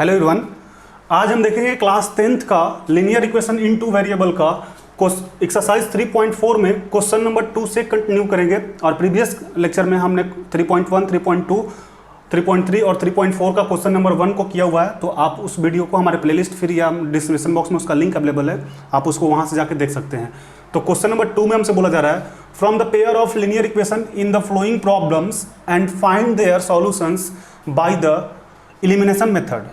Hello everyone, आज हम देखेंगे क्लास 10th का लीनियर इक्वेशन इन टू वेरिएबल का एक्सरसाइज 3.4 में क्वेश्चन नंबर 2 से कंटिन्यू करेंगे। और प्रीवियस लेक्चर में हमने 3.1, 3.2, 3.3 और 3.4 का क्वेश्चन नंबर 1 को किया हुआ है। तो आप उस वीडियो को हमारे प्लेलिस्ट फिर या डिस्क्रिप्शन बॉक्स में उसका लिंक अवेलेबल है, आप उसको वहाँ से जाकर देख सकते हैं। तो क्वेश्चन नंबर 2 में हमसे बोला जा रहा है, from the pair of linear equation in the following problems and find their solutions by the elimination method.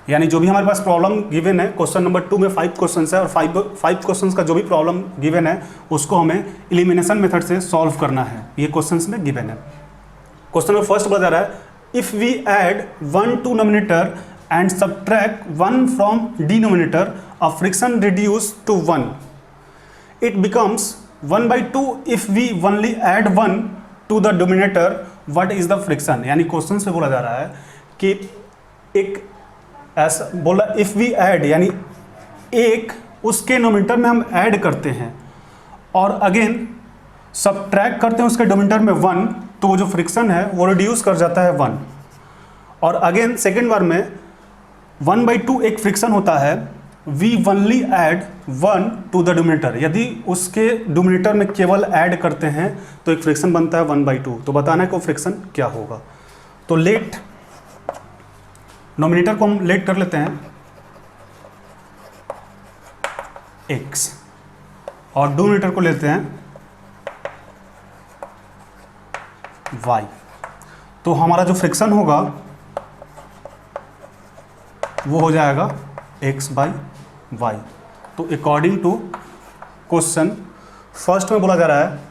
यानी जो भी हमारे पास प्रॉब्लम गिवन है, क्वेश्चन नंबर 2 में 5 क्वेश्चंस है और 5 क्वेश्चंस का जो भी प्रॉब्लम गिवन है उसको हमें एलिमिनेशन मेथड से सॉल्व करना है। ये क्वेश्चंस में गिवन है। क्वेश्चन नंबर फर्स्ट बोला जा रहा है, if we add 1 to nominator and subtract 1 from denominator a fraction reduce to 1 it becomes 1/2 if we only add 1 to the denominator what is the fraction. यानी question से बोला जा रहा है कि एक ऐसा बोला, इफ वी ऐड यानी एक उसके नोमिनेटर में हम ऐड करते हैं और अगेन सब्ट्रैक्ट करते हैं उसके डिनोमिनेटर में 1, तो वो जो फ्रिक्शन है वो रिड्यूस कर जाता है 1। और अगेन सेकेंड बार में 1/2 एक फ्रिक्शन होता है, we only add 1 to the denominator. यदि उसके डिनोमिनेटर में केवल ऐड करते हैं तो एक फ्रिक्शन बनता है 1/2। तो बताना है कि वो फ्रिक्शन क्या होगा। तो लेट नोमिनेटर को हम लेट कर लेते हैं x और डिनोमिनेटर को लेते हैं y। तो हमारा जो फ्रिक्शन होगा वो हो जाएगा x/y। तो अकॉर्डिंग टू क्वेश्चन फर्स्ट में बोला जा रहा है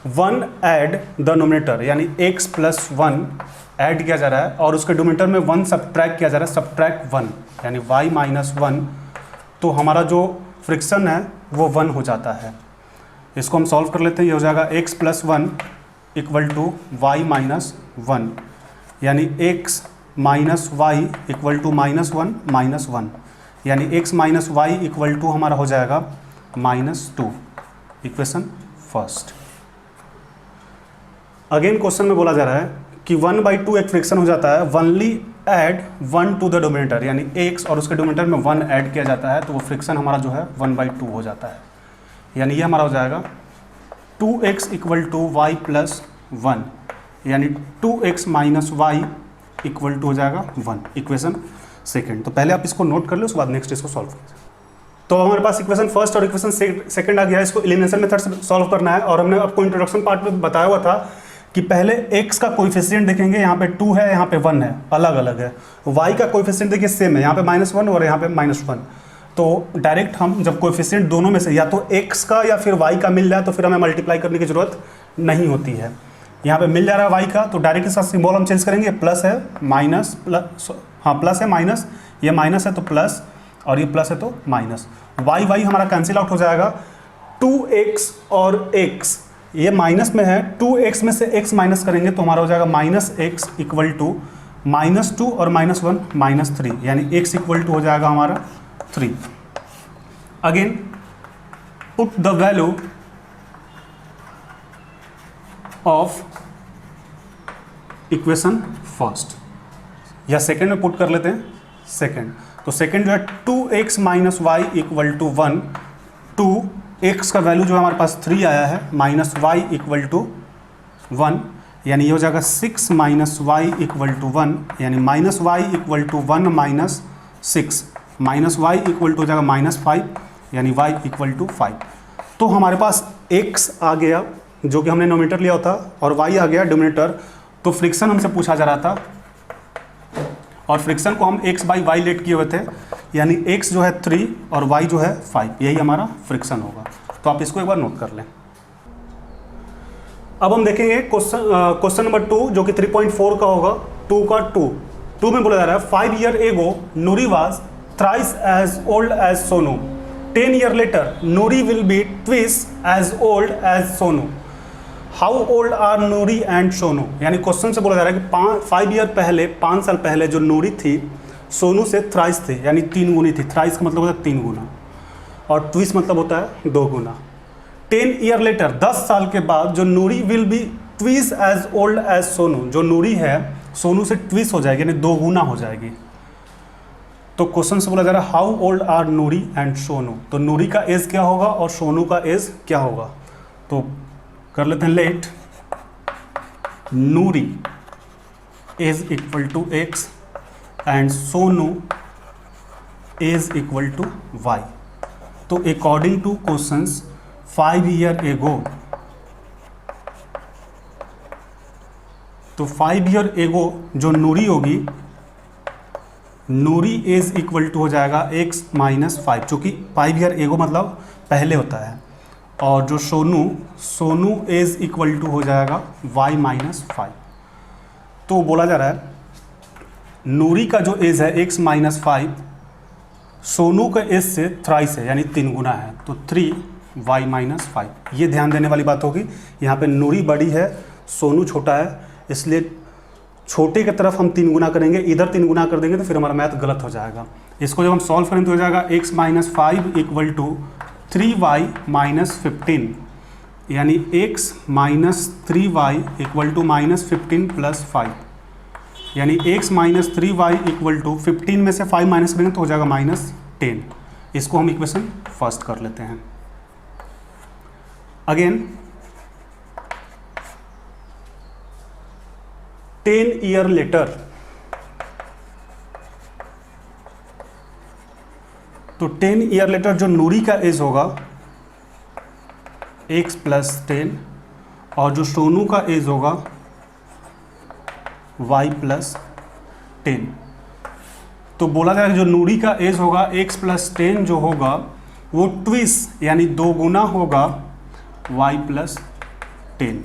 1 ऐड द नोमिनेटर, यानी x + 1 ऐड किया जा रहा है और उसके डिनोमिनेटर में 1 सब्ट्रैक्ट किया जा रहा है, सब्ट्रैक्ट 1 यानी y - 1। तो हमारा जो फ्रिक्शन है वो 1 हो जाता है। इसको हम सॉल्व कर लेते हैं। ये हो जाएगा x + 1 = y - 1, यानी x - y = -1 यानी x - y = हमारा हो जाएगा -2। Equation first. अगेन क्वेश्चन में बोला जा रहा है कि 1/2 एक फ्रिक्शन हो जाता है, only add 1 to the denominator, यानी x और उसके डिनोमिनेटर में 1 ऐड किया जाता है तो वो फ्रिक्शन हमारा जो है 1/2 हो जाता है। यानी ये हमारा हो जाएगा 2x = y + 1, यानी 2x - y = हो जाएगा 1। Equation second. तो पहले आप इसको नोट कर लो, उसके बाद नेक्स्ट इसको सॉल्व करें। तो हमारे पास इक्वेशन फर्स्ट और इक्वेशन सेकंड आ गया है। इसको एलिमिनेशन मेथड से सॉल्व करना है। और हमने आपको इंट्रोडक्शन पार्ट में बताया हुआ था कि पहले x का कोएफिशिएंट देखेंगे, यहाँ पे 2 है, यहाँ पे 1 है, अलग अलग है। y का कोएफिशिएंट देखिए सेम है, यहाँ पे -1 और यहाँ पे -1। तो डायरेक्ट हम जब कोएफिशिएंट दोनों में से या तो x का या फिर y का मिल जाए तो फिर हमें मल्टीप्लाई करने की जरूरत नहीं होती है। यहाँ पे मिल जा रहा है y का, तो डायरेक्ट इसका सिंबल हम चेंज करेंगे। प्लस है माइनस, प्लस है माइनस, ये माइनस है तो प्लस और ये प्लस है तो माइनस। y हमारा कैंसिल आउट हो जाएगा। 2x और x ये माइनस में है, 2x में से x माइनस करेंगे तो हमारा हो जाएगा -x = -2 और -1 -3, यानी x = हो जाएगा हमारा 3। Again put the value of equation first, या सेकेंड में पुट कर लेते हैं सेकेंड। तो सेकेंड जो है 2x - y = 1, 2x का वैल्यू जो है हमारे पास 3 आया है, -y = 1, यानी ये हो जाएगा 6 - y = 1, यानी -y = 1 - 6, -y हो जाएगा -5, यानी y = 5। तो हमारे पास x आ गया जो कि हमने नोमिनेटर लिया होता और y आ गया डिनोमिनेटर। तो फ्रिक्शन हमसे पूछा जा रहा था और फ्रिक्शन को हम x/y लेट किए हुए थे, यानी x जो है 3 और y जो है 5, यही हमारा फ्रिक्शन होगा। तो आप इसको एक बार नोट कर लें। अब हम देखेंगे क्वेश्चन नंबर 2 जो कि 3.4 का होगा। 2 में बोला जा रहा है 5 years ago Nuri was thrice as old as Sonu. 10 years later Nuri will be twice as old as Sonu. How old are Nuri and Sonu? यानी क्वेश्चन से बोला जा रहा है कि 5 years पहले, 5 साल पहले जो नूरी थी सोनू से थ्राइस थी, यानी 3 गुनी थी। थ्राइस का मतलब होता है 3 गुना और ट्विस मतलब होता है 2 गुना। 10 years later 10 साल के बाद जो Noori will be twice as old as Sonu, जो नूरी है सोनू से ट्विस हो जाएगी, यानी 2 गुना हो जाएगी। तो क्वेश्चन से बोला जा रहा है how old are Noori and Sonu. तो नूरी का एज क्या होगा और सोनू का एज क्या होगा। तो कर लेते हैं let Noori age equal to x and Sonu age equal to y. तो according to questions 5 year ago, तो 5 ईयर एगो जो नूरी होगी, नूरी एज इक्वल टू हो जाएगा x माइनस 5, चूँकि 5 ईयर एगो मतलब पहले होता है। और जो सोनू एज इक्वल टू हो जाएगा y माइनस 5। तो बोला जा रहा है नूरी का जो एज है x माइनस 5 सोनू का एज से थ्राइस है, यानी 3 गुना है, तो 3y माइनस 5। ये ध्यान देने वाली बात होगी। यहाँ पे नूरी बड़ी है, सोनू छोटा है, इसलिए छोटे की तरफ हम 3 गुना करेंगे, इधर 3 गुना कर देंगे तो फिर हमारा मैथ गलत हो जाएगा। इसको जब हम सॉल्व करेंगे तो हो जाएगा x minus 5 equal to 3y minus 15, यानी x minus 3y equal to minus 15 plus 5, यानी x minus 3y equal to 15 में से 5 माइनस करेंगे तो हो जाएगा माइनस 10। इसको हम इक्वेशन फर्स्ट कर लेते हैं। अगेन 10 ईयर लेटर, तो 10 ईयर लेटर जो नूरी का एज होगा x प्लस 10 और जो सोनू का एज होगा y प्लस 10। तो बोला जाएगा जो नूरी का एज होगा x प्लस 10 जो होगा वो ट्विस यानी 2 गुना होगा y प्लस 10।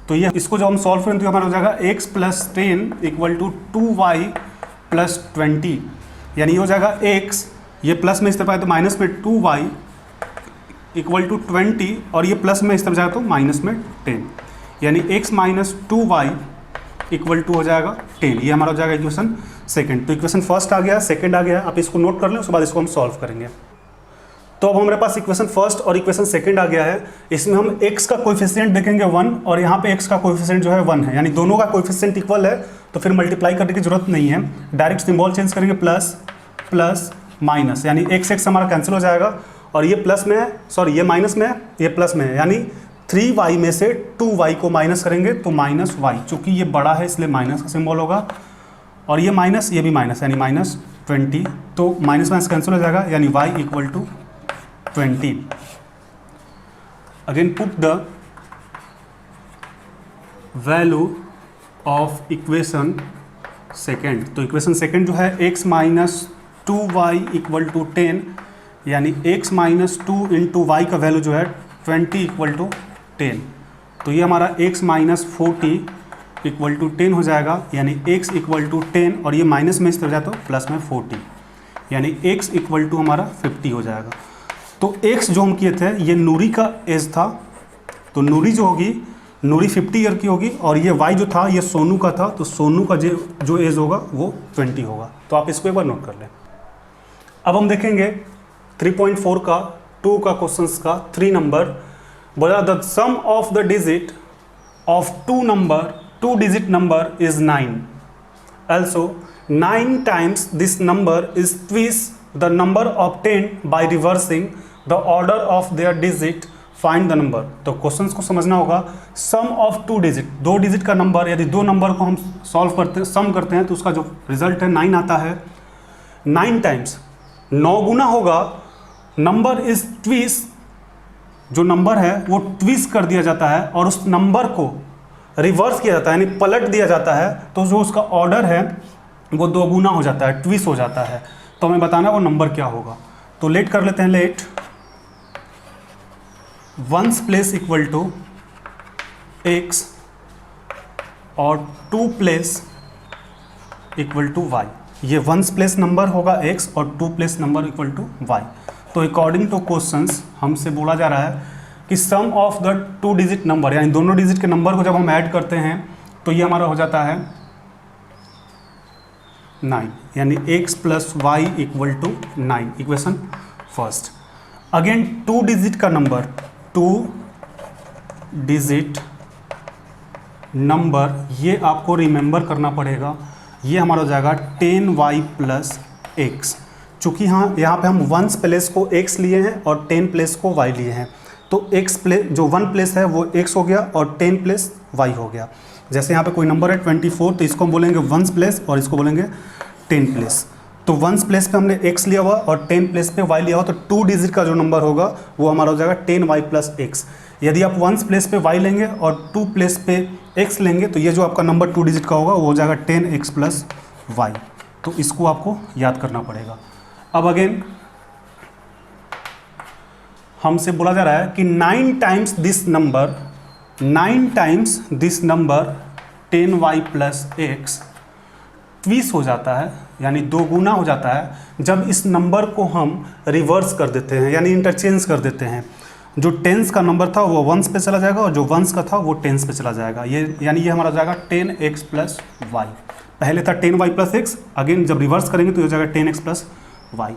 तो ये इसको जब हम सॉल्व करें तो हमारा हो जाएगा x plus 10 equal to 2y plus 20, यानी ये हो जाएगा x, ये प्लस में इस तरफ आए तो माइनस में 2y इक्वल टू 20 और ये प्लस में इस तरफ जाएगा तो माइनस में 10, यानी x minus 2y equal to हो जाएगा 10। ये हमारा हो जाएगा इक्वेशन सेकंड। तो इक्वेशन फर्स्ट आ गया, सेकंड आ गया, आप इसको नोट कर लें, उसके बाद इसको हम सॉल्व करेंगे। तो अब हमारे पास इक्वेशन फर्स्ट और इक्वेशन सेकंड आ गया है। इसमें हम x का कोएफिशिएंट देखेंगे 1 और यहाँ पे x का कोएफिशिएंट जो है 1 है, यानी दोनों का कोएफिशिएंट इक्वल है, तो फिर मल्टीप्लाई करने की जरूरत नहीं है, डायरेक्ट सिंबल चेंज करेंगे, प्लस प्लस माइनस, यानी x हमारा कैंसिल हो जाएगा और ये प्लस में है, सॉरी ये माइनस में है, ये प्लस में है, यानी 3y में से 2y को माइनस करेंगे तो माइनस y, चूँकि ये बड़ा है इसलिए माइनस का सिंबल होगा, और ये माइनस ये भी माइनस, यानी माइनस 20, तो माइनस माइनस कैंसिल हो जाएगा, यानी y equal to 20। Again put the value of equation second. तो इक्वेशन सेकेंड जो है x minus 2y equal to 10, यानी x माइनस 2 इंटू वाई का वैल्यू जो है 20 इक्वल टू 10। तो ये हमारा x माइनस 40 इक्वल टू 10 हो जाएगा, यानी x इक्वल टू 10 और ये माइनस में इस तरह जाए तो प्लस में 40, यानी x इक्वल टू हमारा 50 हो जाएगा। तो x जो हम किए थे ये नूरी का एज था, तो नूरी जो होगी नूरी 50 ईयर की होगी, और ये y जो था ये सोनू का था, तो सोनू का जो एज होगा वो 20 होगा। तो आप इसको एक बार नोट कर लें। अब हम देखेंगे 3.4 का 2 का क्वेश्चंस का 3 नंबर। बोला the sum of the digit of 2 digit number is 9, also 9 times this number is twice the number obtained by reversing the order of their digit, find the number। तो क्वेश्चंस को समझना होगा। सम ऑफ 2 डिजिट, 2 डिजिट का number, यदि 2 number को हम solve करते हैं, सम करते हैं तो उसका जो रिजल्ट है 9 आता है। 9 टाइम्स 9 गुना होगा, नंबर इज ट्विस, जो नंबर है वो ट्विस कर दिया जाता है और उस नंबर को रिवर्स किया जाता है, यानी पलट दिया जाता है, तो जो उसका ऑर्डर है वो 2 गुना हो जाता है, ट्विस हो जाता है। तो हमें बताना वो नंबर क्या होगा। तो लेट कर लेते हैं, let ones place equal to x और 2 प्लेस इक्वल टू y। ये वंस प्लेस नंबर होगा x और 2 प्लेस नंबर इक्वल टू y। तो अकॉर्डिंग टू क्वेश्चंस हमसे बोला जा रहा है कि sum of the 2 digit number, यानी दोनों डिजिट के नंबर को जब हम ऐड करते हैं तो ये हमारा हो जाता है 9, यानी x plus y equal to 9, equation first. Again 2 digit का नंबर, 2 डिजिट नंबर, ये आपको रिमेंबर करना पड़ेगा, ये हमारा हो जाएगा 10y प्लस एक्स। चूँकि यहाँ पे हम 1 प्लेस को x लिए हैं और 10 प्लेस को y लिए हैं, तो x प्लेस जो 1 प्लेस है वो x हो गया और 10 प्लेस y हो गया। जैसे यहाँ पे कोई नंबर है 24, तो इसको हम बोलेंगे 1 प्लेस और इसको बोलेंगे 10 प्लेस। तो 1 प्लेस पे हमने x लिया हुआ और 10 प्लेस पे y लिया हुआ, तो 2 डिजिट का जो नंबर होगा वो हमारा हो जाएगा 10y प्लस एक्स। यदि आप 1 प्लेस पे y लेंगे और 2 प्लेस पे x लेंगे, तो ये जो आपका नंबर 2 डिजिट का होगा वो हो जाएगा 10x प्लस y। तो इसको आपको याद करना पड़ेगा। अब अगेन हमसे बोला जा रहा है कि 9 times this number 10y plus x twice हो जाता है, यानी 2 गुना हो जाता है जब इस नंबर को हम रिवर्स कर देते हैं, यानी इंटरचेंज कर देते हैं। जो टेंस का नंबर था वो वंस पे चला जाएगा और जो वंस का था वो टेंस पे चला जाएगा। यानी ये हमारा हो जाएगा 10x प्लस वाई। पहले था 10y प्लस एक्स, अगेन जब रिवर्स करेंगे तो ये हो जाएगा 10x प्लस वाई।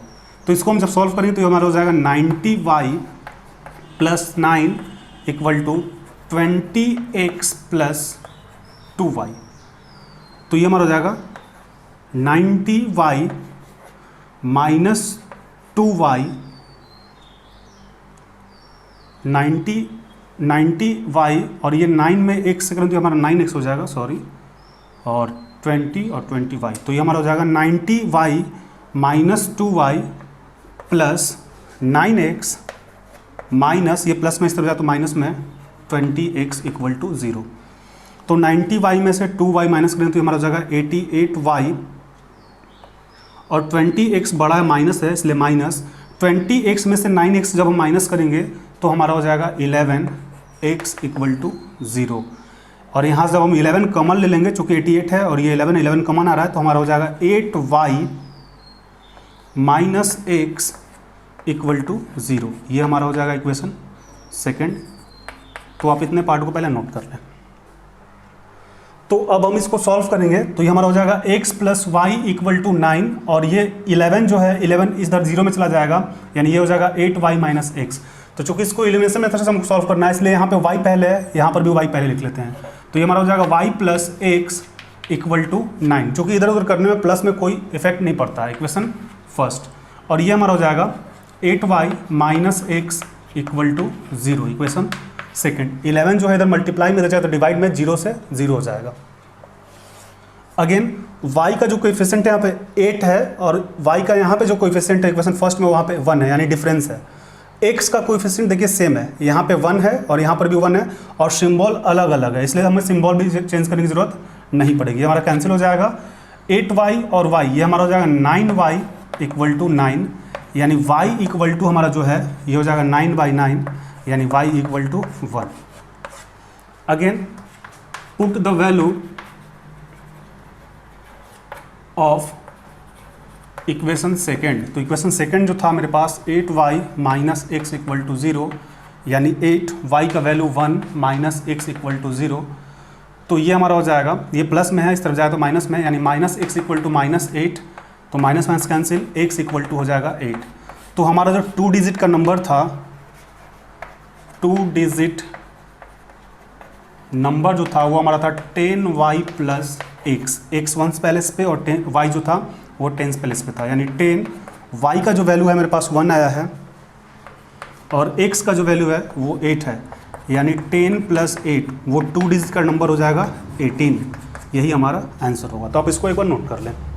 तो इसको हम जब सॉल्व करेंगे तो ये हमारा हो जाएगा 90y plus 9 equal to 20x plus 2y। तो ये हमारा हो जाएगा 90y माइनस 2y, 90y और ये 9 में x से करें तो हमारा 9x हो जाएगा, सॉरी, और 20 और 20y। तो ये हमारा हो जाएगा 90y minus 2y plus 9x minus, ये प्लस में इस तरफ जाए तो माइनस में 20x इक्वल टू 0। तो 90y में से 2y माइनस करें तो हमारा हो जाएगा 88y और 20x बड़ा है माइनस है इसलिए माइनस 20x में से 9x जब हम माइनस करेंगे तो हमारा हो जाएगा 11x इक्वल टू 0। और यहाँ से जब हम 11 कॉमन ले लेंगे, चूँकि 88 है और ये 11 कॉमन आ रहा है, तो हमारा हो जाएगा 8y minus x equal to 0। ये हमारा हो जाएगा इक्वेशन सेकेंड। तो आप इतने पार्ट को पहले नोट कर लें। तो अब हम इसको सॉल्व करेंगे तो ये हमारा हो जाएगा x plus y equal to 9 और ये 11 जो है 11 इधर 0 में चला जाएगा, यानी ये हो जाएगा 8y माइनस एक्स। तो चूंकि इसको एलिमिनेशन मेथड से हमको सॉल्व करना है इसलिए यहाँ पे y पहले है, यहाँ पर भी y पहले लिख लेते हैं। तो ये हमारा हो जाएगा y plus x equal to 9। चूँकि इधर उधर करने में प्लस में कोई इफेक्ट नहीं पड़ता है, इक्वेशन फर्स्ट। और ये हमारा हो जाएगा 8y minus x equal to 0, equation second. 11 जो है इधर मल्टीप्लाई में जाए तो डिवाइड में 0 से 0 हो जाएगा। अगेन y का जो कोएफिशिएंट है यहाँ पे 8 है और y का यहाँ पे जो कोएफिशिएंट है इक्वेशन फर्स्ट में वहाँ पे 1 है, यानी डिफरेंस है। x का कोएफिशिएंट देखिए सेम है, यहाँ पे 1 है और यहाँ पर भी 1 है और सिंबल अलग अलग है, इसलिए हमें सिंबल भी चेंज करने की ज़रूरत नहीं पड़ेगी। हमारा कैंसिल हो जाएगा 8y और y, ये हमारा हो जाएगा 9y इक्वल टू 9, यानी y इक्वल टू हमारा जो है ये हो जाएगा 9/9, यानी y equal to 1। Again put the value of equation second. तो इक्वेशन सेकेंड जो था मेरे पास 8y minus x equal to 0, यानी 8y का value 1 minus x equal to 0। तो ये हमारा हो जाएगा, ये प्लस में है इस तरफ जाए तो माइनस में, यानी minus x equal to minus 8। तो minus minus cancel, x equal to हो जाएगा 8। तो हमारा जो 2 डिजिट का नंबर था, 2 डिजिट नंबर जो था वो हमारा था 10y plus x. X 1 place पे और 10 y जो था वो 10 प्लेस पे था, यानी 10 y का जो वैल्यू है मेरे पास 1 आया है और x का जो वैल्यू है वो 8 है, यानी 10 प्लस 8 वो 2 डिजिट का नंबर हो जाएगा 18। यही हमारा आंसर होगा। तो आप इसको एक बार नोट कर लें।